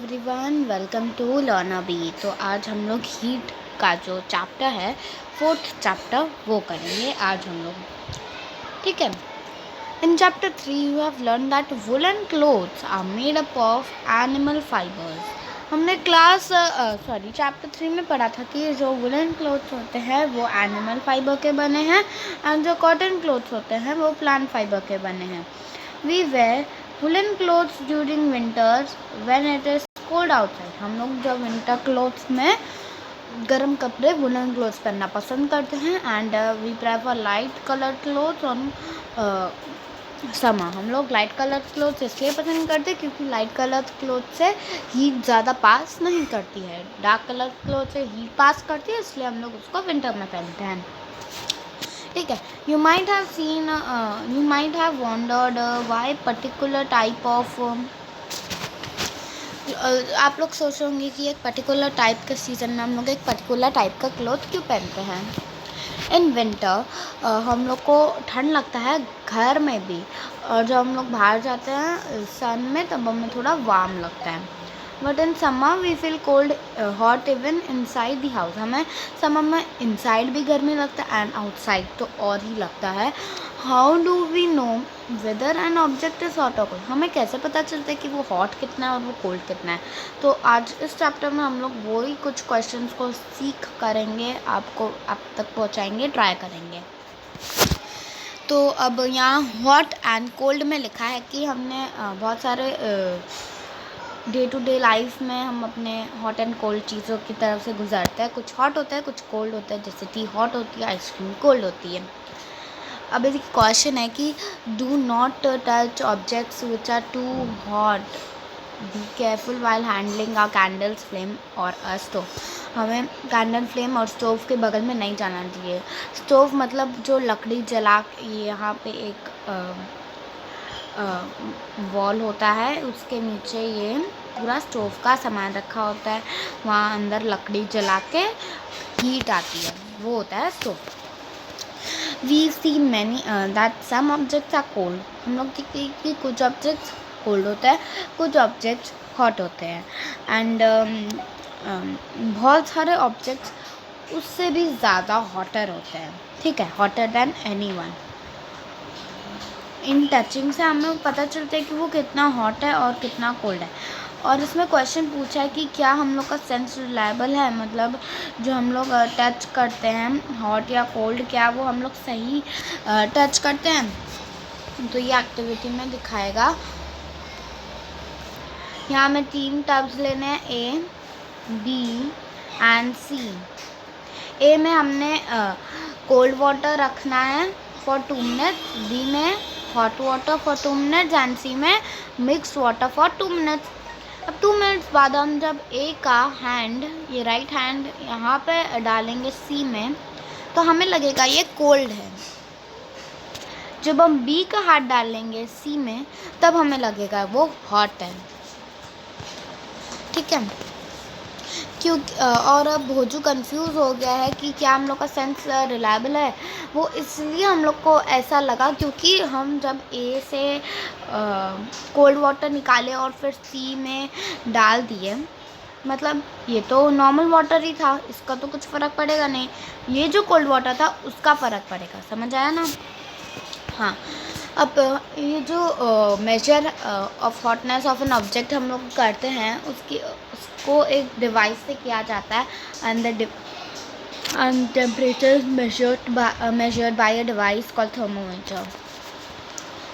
Everyone, welcome to Learner Bee. तो आज हम लोग हीट का जो चैप्टर है, 4th चैप्टर, वो करेंगे आज हम लोग। ठीक है। In chapter 3 you have learn that woollen clothes are made up of animal fibres. हमने चैप्टर 3 में पढ़ा था कि जो वुलन क्लोथ्स होते हैं वो एनिमल फाइबर के बने हैं एंड जो कॉटन क्लोथ्स होते हैं वो प्लांट फाइबर के बने हैं। We wear woollen clothes during winters when it is cold outside. हम लोग जब विंटर क्लोथ्स में गर्म कपड़े वुलन क्लोथ्स पहनना पसंद करते हैं and we prefer light colour clothes on summer. हम लोग लाइट कलर क्लोथ्स इसलिए पसंद करते हैं क्योंकि लाइट कलर क्लोथ से हीट ज़्यादा पास नहीं करती है। डार्क कलर क्लोथ से हीट पास करती है, इसलिए हम लोग उसको विंटर में पहनते हैं। ठीक है। You might have wondered why particular type of आप लोग सोच होंगे कि एक पर्टिकुलर टाइप के सीज़न में हम लोग एक पर्टिकुलर टाइप का क्लोथ क्यों पहनते हैं। इन विंटर हम लोग को ठंड लगता है घर में भी, और जब हम लोग बाहर जाते हैं सन में तब हमें थोड़ा वार्म लगता है। But in summer we feel cold hot even inside the house. हमें समर में इनसाइड भी गर्मी लगता है एंड आउटसाइड तो और ही लगता है। How do we know whether an object is hot और कोल्ड। हमें कैसे पता चलता है कि वो हॉट कितना है और वो कोल्ड कितना है। तो आज इस चैप्टर में हम लोग वो ही कुछ क्वेश्चंस को सीख करेंगे, आपको आप तक पहुंचाएंगे, ट्राई करेंगे। तो अब यहाँ हॉट एंड कोल्ड में लिखा है कि हमने बहुत सारे डे टू डे लाइफ में हम अपने हॉट एंड कोल्ड चीज़ों की तरफ से गुजरते हैं। कुछ हॉट होता है, कुछ कोल्ड होता है। जैसे टी हॉट होती है, आइसक्रीम कोल्ड होती है। अब एक क्वेश्चन है कि do not touch objects which are too hot, be careful while handling a candles flame और अ स्टोव। हमें कैंडल फ्लेम और स्टोव के बगल में नहीं जाना चाहिए। स्टोव मतलब जो लकड़ी जला, यहाँ पे एक वॉल होता है, उसके नीचे ये पूरा स्टोव का सामान रखा होता है, वहाँ अंदर लकड़ी जला के हीट आती है, वो होता है stove. We see many that some objects are cold. हम लोग देखते हैं कि कुछ ऑब्जेक्ट्स कोल्ड होता है, कुछ ऑब्जेक्ट्स हॉट होते हैं एंड बहुत सारे ऑब्जेक्ट्स उससे भी ज़्यादा हॉटर होते हैं। ठीक है, हॉटर देन एनीवन। इन टचिंग से हमें पता चलता है कि वो कितना हॉट है और कितना कोल्ड है। और इसमें क्वेश्चन पूछा है कि क्या हम लोग का सेंस रिलायबल है, मतलब जो हम लोग टच करते हैं हॉट या कोल्ड, क्या वो हम लोग सही टच करते हैं। तो ये एक्टिविटी में दिखाएगा। यहाँ हमें 3 टब्स लेने हैं, ए, बी एंड सी। ए में हमने कोल्ड वाटर रखना है फॉर 2 मिनट्स, बी में hot water for 2 minutes and C में मिक्स वाटर फॉर 2 मिनट्स। अब 2 मिनट्स बाद हम जब ए का हैंड, ये राइट हैंड यहाँ पे डालेंगे सी में, तो हमें लगेगा ये कोल्ड है। जब हम बी का हाथ डालेंगे सी में, तब हमें लगेगा वो हॉट है। ठीक है। क्योंकि और अब भोजू कंफ्यूज हो गया है कि क्या हम लोग का सेंस रिलायबल है। वो इसलिए हम लोग को ऐसा लगा क्योंकि हम जब ए से कोल्ड वाटर निकाले और फिर सी में डाल दिए, मतलब ये तो नॉर्मल वाटर ही था, इसका तो कुछ फ़र्क पड़ेगा नहीं। ये जो कोल्ड वाटर था उसका फ़र्क पड़ेगा। समझ आया ना। हाँ, अब ये जो measure of hotness of an object हम लोग करते हैं, उसको एक डिवाइस से किया जाता है and temperature measured by a device called thermometer.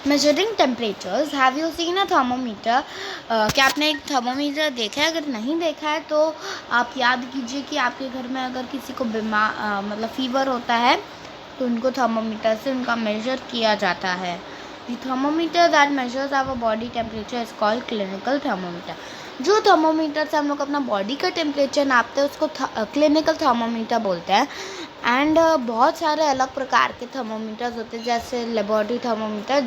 Measuring temperatures. Have you seen a thermometer? क्या आपने एक थर्मोमीटर देखा है? अगर नहीं देखा है तो आप याद कीजिए कि आपके घर में अगर किसी को मतलब फीवर होता है तो उनको थर्मोमीटर से उनका मेजर किया जाता है। The thermometer that measures our body temperature is called clinical thermometer. जो थर्मोमीटर से हम लोग अपना बॉडी का टेम्परेचर नापते हैं उसको क्लिनिकल थर्मोमीटर बोलते हैं। एंड बहुत सारे अलग प्रकार के थर्मोमीटर्स होते हैं, जैसे laboratory thermometer,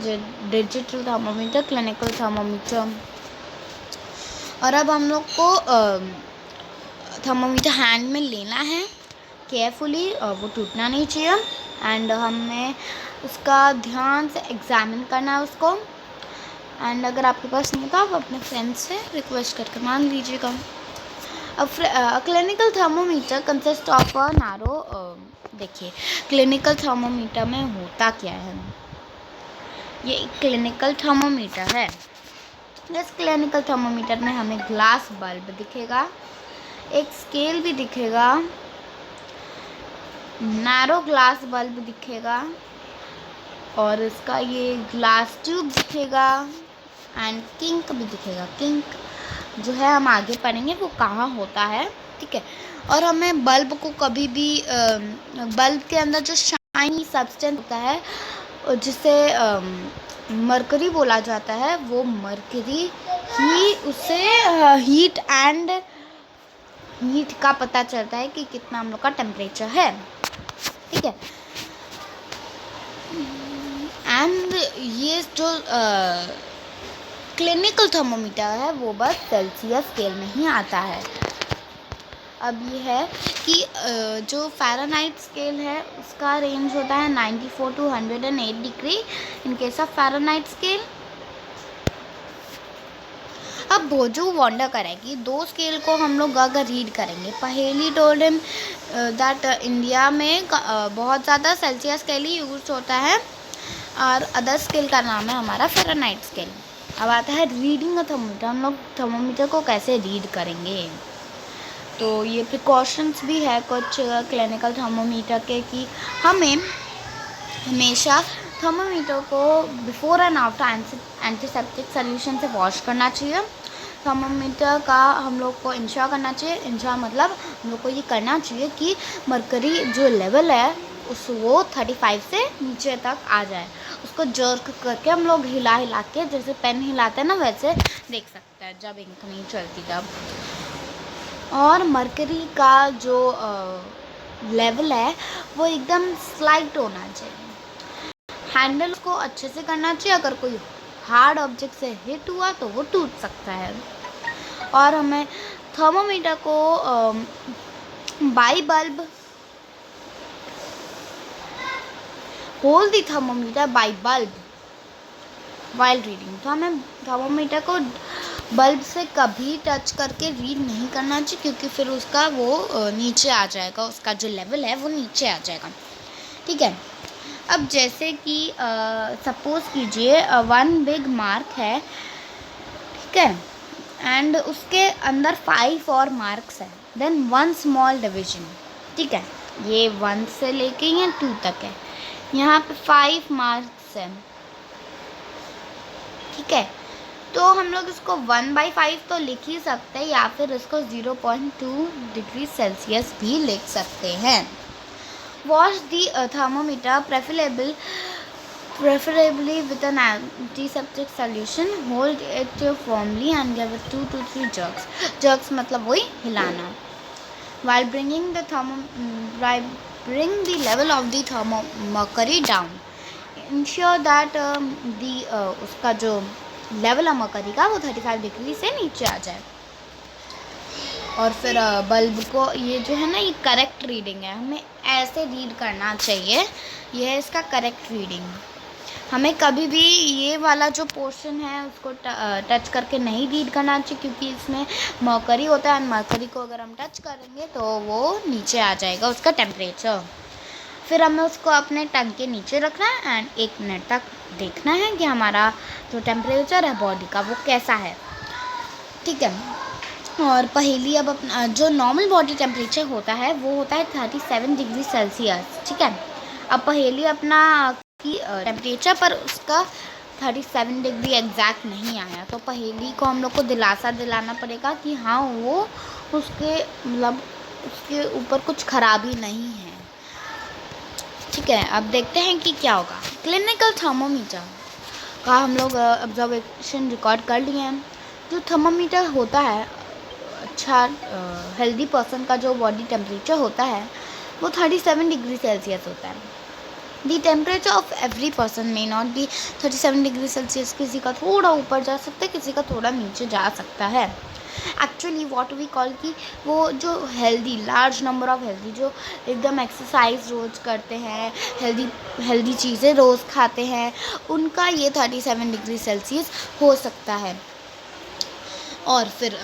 digital thermometer, clinical thermometer. और अब हम लोग को थर्मोमीटर हैंड में लेना है केयरफुली, वो टूटना नहीं चाहिए एंड हमें उसका ध्यान से एग्जामिन करना है उसको। एंड अगर आपके पास नहीं तो आप अपने फ्रेंड्स से रिक्वेस्ट करके मांग लीजिएगा। अब clinical thermometer consist of a narrow. देखिए क्लिनिकल थर्मोमीटर में होता क्या है, ये एक क्लिनिकल थर्मोमीटर है। इस क्लिनिकल थर्मोमीटर में हमें ग्लास बल्ब दिखेगा, एक स्केल भी दिखेगा, नैरो ग्लास बल्ब दिखेगा और इसका ये ग्लास ट्यूब दिखेगा एंड किंक भी दिखेगा। किंक जो है हम आगे पढ़ेंगे वो कहाँ होता है, ठीक है। और हमें बल्ब को कभी भी बल्ब के अंदर जो शाइनी सब्सटेंस होता है जिसे मरकरी बोला जाता है, वो मरकरी ही उससे हीट का पता चलता है कि कितना हम लोग का टेम्परेचर है, ठीक है। एंड ये जो क्लिनिकल थर्मोमीटर है वो बस सेल्सियस स्केल में ही आता है। अब ये है कि जो फ़ारेनहाइट स्केल है उसका रेंज होता है 94 to 108 degree in case of Fahrenheit scale. अब भोजू वंडर करेगी, दो स्केल को हम लोग अगर रीड करेंगे, पहली टोल्ड हिम दैट इंडिया में बहुत ज़्यादा सेल्सियस स्केल ही यूज होता है और अदर स्केल का नाम है हमारा फ़ारेनहाइट स्केल। अब आता है रीडिंग थर्मोमीटर, हम लोग थर्मोमीटर को कैसे रीड करेंगे। तो ये प्रिकॉशंस भी है कुछ क्लिनिकल थर्मोमीटर के कि हमें हमेशा थर्मोमीटर को before and after antiseptic solution से वॉश करना चाहिए। थर्मोमीटर का हम लोग को इंश्योर करना चाहिए, इंश्योर मतलब हम लोग को ये करना चाहिए कि मरकरी जो लेवल है वो 35 से नीचे तक आ जाए। उसको जर्क करके हम लोग हिला के जैसे पेन हिलाते हैं ना वैसे देख सकते हैं जब इंक नहीं चलती तब। और मरकरी का जो लेवल है वो एकदम स्लाइट होना चाहिए। हैंडल को अच्छे से करना चाहिए, अगर कोई हार्ड ऑब्जेक्ट से हिट हुआ तो वो टूट सकता है। और हमें थर्मोमीटर को by bulb hold the thermometer by bulb while reading. तो हमें थर्मोमीटर को बल्ब से कभी टच करके रीड नहीं करना चाहिए क्योंकि फिर उसका वो नीचे आ जाएगा, उसका जो लेवल है वो नीचे आ जाएगा, ठीक है। अब जैसे कि सपोज़ कीजिए 1 बिग मार्क है, ठीक है, एंड उसके अंदर 5 और मार्क्स है, देन 1 स्मॉल डिवीजन, ठीक है। ये 1 से लेके ये 2 तक है, यहाँ पे 5 मार्क्स है, ठीक है। तो हम लोग इसको 1/5 तो लिख ही सकते हैं या फिर इसको 0.2 डिग्री सेल्सियस भी लिख सकते हैं। Wash the thermometer preferably with an antiseptic solution. Hold it firmly and give it 2 to 3 jerks. Jerks मतलब वही हिलाना। While bring the level of the mercury down. Ensure that उसका जो लेवल है मरकरी का वो 35 डिग्री से नीचे आ जाए। और फिर बल्ब को ये जो है ना ये करेक्ट रीडिंग है, हमें ऐसे रीड करना चाहिए, ये है इसका करेक्ट रीडिंग। हमें कभी भी ये वाला जो पोर्शन है उसको टच करके नहीं रीड करना चाहिए क्योंकि इसमें मरकरी होता है, मरकरी को अगर हम टच करेंगे तो वो नीचे आ जाएगा उसका टेम्परेचर। फिर हमें उसको अपने टंग के नीचे रखना है एंड 1 मिनट तक देखना है कि हमारा जो टेम्परेचर है बॉडी का वो कैसा है, ठीक है। और पहली अब अपना जो नॉर्मल बॉडी टेम्परेचर होता है वो होता है 37 डिग्री सेल्सियस, ठीक है। अब पहली अपना की टेम्परेचर पर उसका 37 डिग्री एग्जैक्ट नहीं आया तो पहली को हम लोग को दिलासा दिलाना पड़ेगा कि हाँ वो उसके मतलब उसके ऊपर कुछ खराबी नहीं है, ठीक है। अब देखते हैं कि क्या होगा। क्लिनिकल थर्मोमीटर का हम लोग ऑब्जर्वेशन रिकॉर्ड कर लिए हैं। जो थर्मोमीटर होता है अच्छा हेल्दी पर्सन का जो बॉडी टेम्परेचर होता है वो 37 डिग्री सेल्सियस होता है। दी temperature of every person may not be 37 degree Celsius, किसी का थोड़ा ऊपर जा सकता है, किसी का थोड़ा नीचे जा सकता है। एक्चुअली व्हाट वी कॉल कि वो जो healthy large number of healthy जो एकदम एक्सरसाइज रोज़ करते हैं, हेल्दी हेल्दी चीज़ें रोज़ खाते हैं, उनका ये 37 डिग्री सेल्सियस हो सकता है। और फिर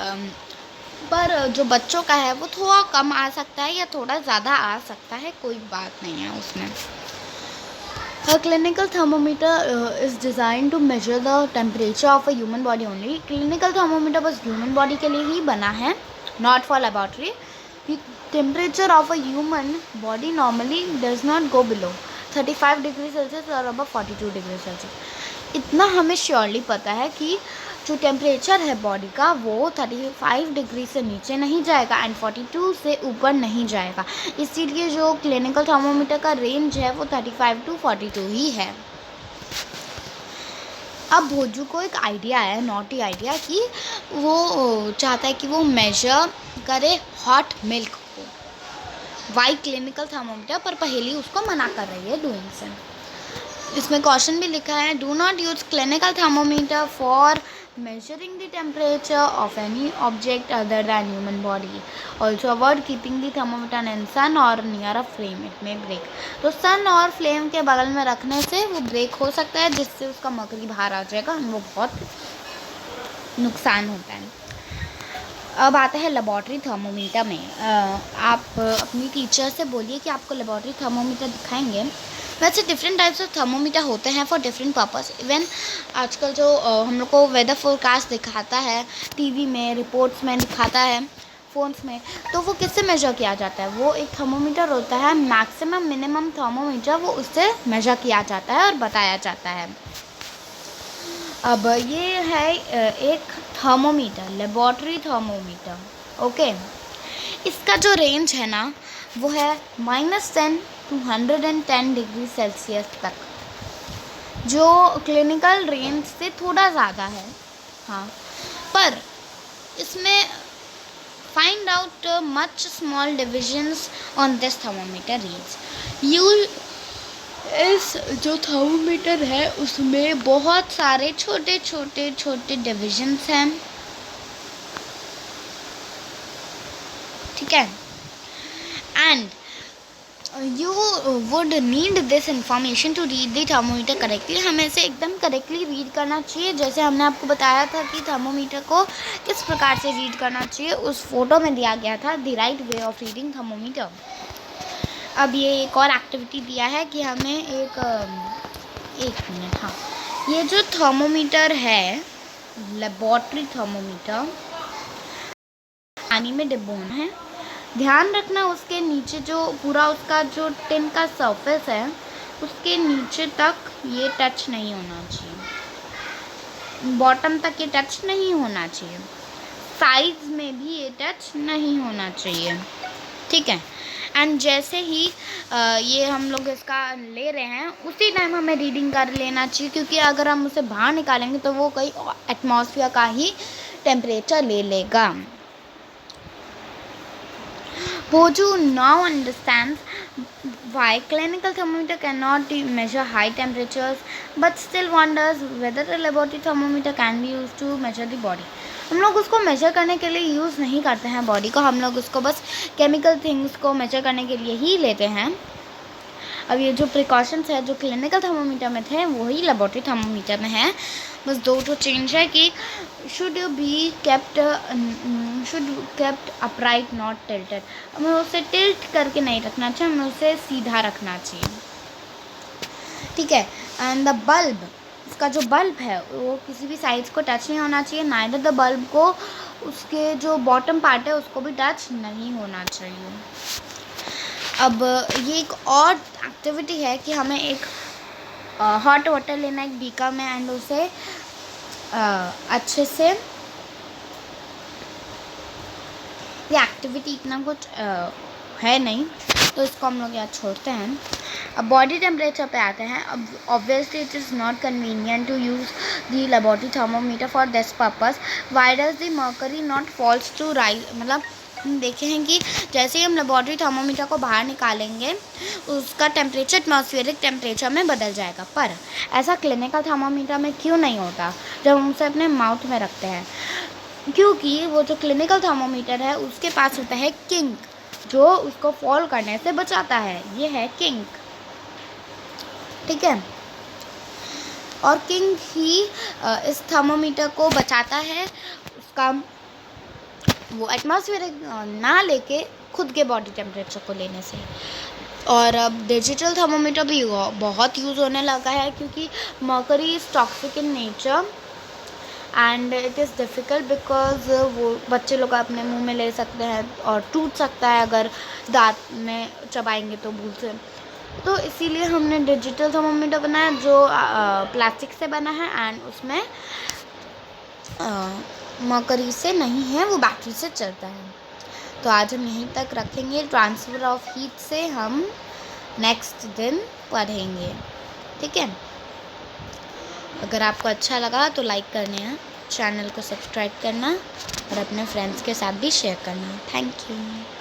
पर जो बच्चों का है वो थोड़ा कम आ सकता है या थोड़ा ज़्यादा आ सकता है, कोई बात नहीं है उसमें। A clinical thermometer is designed to measure the temperature of a human body only. Clinical thermometer बस human body के लिए ही बना है, not for laboratory. The temperature of a human body normally does not go below 35 degree Celsius or above 42 degree Celsius. इतना हमें surely पता है कि जो टेम्परेचर है बॉडी का वो 35 डिग्री से नीचे नहीं जाएगा एंड 42 से ऊपर नहीं जाएगा। इसीलिए जो क्लिनिकल थर्मोमीटर का रेंज है वो 35 to 42 ही है। अब भोजू को एक आइडिया है, नॉटी आइडिया, कि वो चाहता है कि वो मेजर करे हॉट मिल्क को। वाई क्लिनिकल थर्मोमीटर, पर पहेली उसको मना कर रही है डूइंग से। इसमें क्वेश्चन भी लिखा है, do not use clinical thermometer for measuring the temperature of any object other than human body. Also avoid keeping the thermometer in sun or near a flame, it may break. तो सन और flame के बगल में रखने से वो break हो सकता है, जिससे उसका मकड़ी बाहर आ जाएगा, वो बहुत नुकसान होता है। अब आता है लेबॉर्ट्री थर्मोमीटर में। आप अपनी टीचर से बोलिए कि आपको लेबॉर्ट्री थर्मोमीटर दिखाएंगे। वैसे डिफरेंट टाइप्स ऑफ थर्मोमीटर होते हैं फॉर डिफरेंट पर्पस। इवन आजकल जो हम लोग को वेदर फोरकास्ट दिखाता है टीवी में, रिपोर्ट्स में दिखाता है, फ़ोन्स में, तो वो किससे मेजर किया जाता है? वो एक थर्मोमीटर होता है, मैक्सिमम मिनिमम थर्मोमीटर, वो उससे मेजर किया जाता है और बताया जाता है। अब ये है एक थर्मोमीटर, लेबॉर्ट्री थर्मोमीटर, ओके। इसका जो रेंज है ना वो है -10 to 110 डिग्री सेल्सियस तक, जो क्लिनिकल रेंज से थोड़ा ज़्यादा है। हाँ, पर इसमें find out much small divisions on this thermometer range. इस जो थर्मोमीटर है उसमें बहुत सारे छोटे छोटे छोटे डिविजन्स हैं, ठीक है। And you would need this information to read the thermometer correctly. हमें इसे एकदम करेक्टली रीड करना चाहिए, जैसे हमने आपको बताया था कि थर्मोमीटर को किस प्रकार से रीड करना चाहिए, उस फोटो में दिया गया था the right way of reading thermometer. अब ये एक और एक्टिविटी दिया है कि हमें एक मिनट, हाँ, ये जो थर्मोमीटर है, लेबॉर्ट्री थर्मोमीटर, पानी में डुबोना है। ध्यान रखना उसके नीचे जो पूरा उसका जो टिन का सरफेस है उसके नीचे तक ये टच नहीं होना चाहिए, बॉटम तक ये टच नहीं होना चाहिए, साइड्स में भी ये टच नहीं होना चाहिए, ठीक है। एंड जैसे ही ये हम लोग इसका ले रहे हैं उसी टाइम हमें रीडिंग कर लेना चाहिए, क्योंकि अगर हम उसे बाहर निकालेंगे तो वो कई एटमॉस्फेयर का ही टेम्परेचर ले लेगा। Boju now understands why clinical thermometer cannot measure high temperatures, but still wonders whether a laboratory thermometer can be used to measure the body. हम लोग उसको मेजर करने के लिए यूज़ नहीं करते हैं बॉडी को, हम लोग उसको बस केमिकल थिंग्स को मेजर करने के लिए ही लेते हैं। अब ये जो प्रिकॉशंस है जो क्लिनिकल थर्मोमीटर में थे वही लेबॉर्ट्री थर्मोमीटर में है, बस दो तो चेंज है कि should be kept upright not tilted. हमें उसे टिल्ट करके नहीं रखना चाहिए, हमें उसे सीधा रखना चाहिए, ठीक है। एंड द बल्ब, इसका जो बल्ब है वो किसी भी साइड्स को टच नहीं होना चाहिए, नाइदर द बल्ब को उसके जो बॉटम पार्ट है उसको भी टच नहीं होना चाहिए। अब ये एक और एक्टिविटी है कि हमें एक हॉट वाटर लेना एक बीकर में एंड उसे अच्छे से, ये एक्टिविटी इतना कुछ है नहीं तो इसको हम लोग यहाँ छोड़ते हैं। अब बॉडी टेम्परेचर पे आते हैं। अब obviously it is not convenient to use the laboratory thermometer for this purpose. Why does the mercury not falls to rise, मतलब हम देखे हैं कि जैसे ही हम लेबॉर्ट्री थर्मोमीटर को बाहर निकालेंगे उसका टेम्परेचर एटमॉस्फेरिक टेम्परेचर में बदल जाएगा, पर ऐसा क्लिनिकल थर्मोमीटर में क्यों नहीं होता जब हम उसे अपने माउथ में रखते हैं? क्योंकि वो जो क्लिनिकल थर्मोमीटर है उसके पास होता है किंक, जो उसको फॉल करने से बचाता है। ये है किंक, ठीक है। और किंक ही इस थर्मोमीटर को बचाता है उसका वो एटमॉस्फेरिक ना लेके खुद के बॉडी टेम्परेचर को लेने से। और अब डिजिटल थर्मोमीटर भी बहुत यूज़ होने लगा है, क्योंकि mercury is toxic in nature and it is difficult because वो बच्चे लोग अपने मुंह में ले सकते हैं और टूट सकता है अगर दांत में चबाएंगे तो भूल से। तो इसीलिए हमने डिजिटल थर्मोमीटर बनाया जो प्लास्टिक से बना है एंड उसमें मर्करी से नहीं है, वो बैटरी से चलता है। तो आज हम यहीं तक रखेंगे। ट्रांसफ़र ऑफ हीट से हम नेक्स्ट दिन पढ़ेंगे, ठीक है। अगर आपको अच्छा लगा तो लाइक करना, चैनल को सब्सक्राइब करना और अपने फ्रेंड्स के साथ भी शेयर करना। Thank you.